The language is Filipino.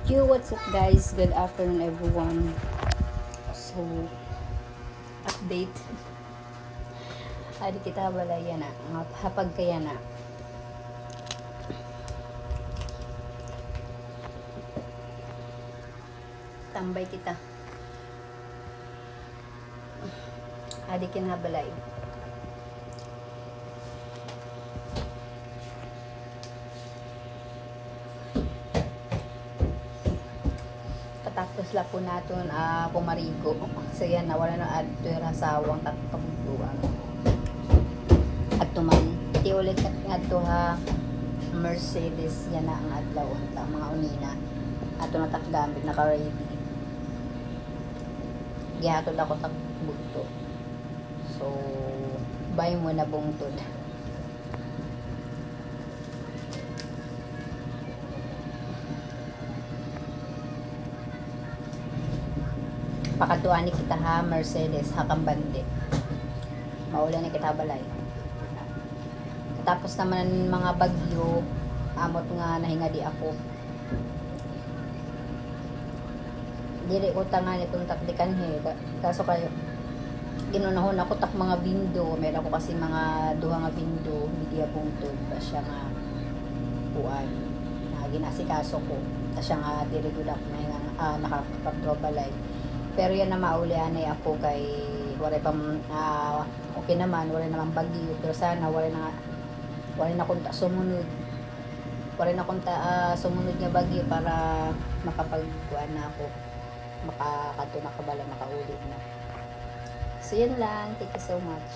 Yo, what's up guys? Good afternoon everyone. So, update. Adi kita balaya na. Hapag kaya na. Tambay kita. Adi kinabalay. Tapos la po naton pumarigo. So yan, nawala na adto yung rasawang takapagduan. At tuman, ti ulit nga to ha Mercedes yan na ang adlaw unta mga unina. Ato na takgamit naka-ready. Gihatod ako tak bugto. So, bay mo na bungtod. Pakatuan ni kita ha Mercedes hakang bande. Maulan ni kita balay. Tapos naman mga bagyo amot nga nahinga di ako. Dili ko tangan itong takdikan he. Kaso kayo ginunahon ako tak mga window. Meron ko kasi mga duha nga window. Hindi bungtod pa siya nga kuan. Ginasikaso ko. Ta siya nga dili gud ako na nakapagtrobalay. Pero yan na maulian ay ako kay wala pang okay naman, wala naman bagyo. Pero sana wala na kunta sumunod. Wala na kunta sumunod nga bagyo para makapagkuan na ako. Makakato na kabala, makaulit na. So yun lang. Thank you so much.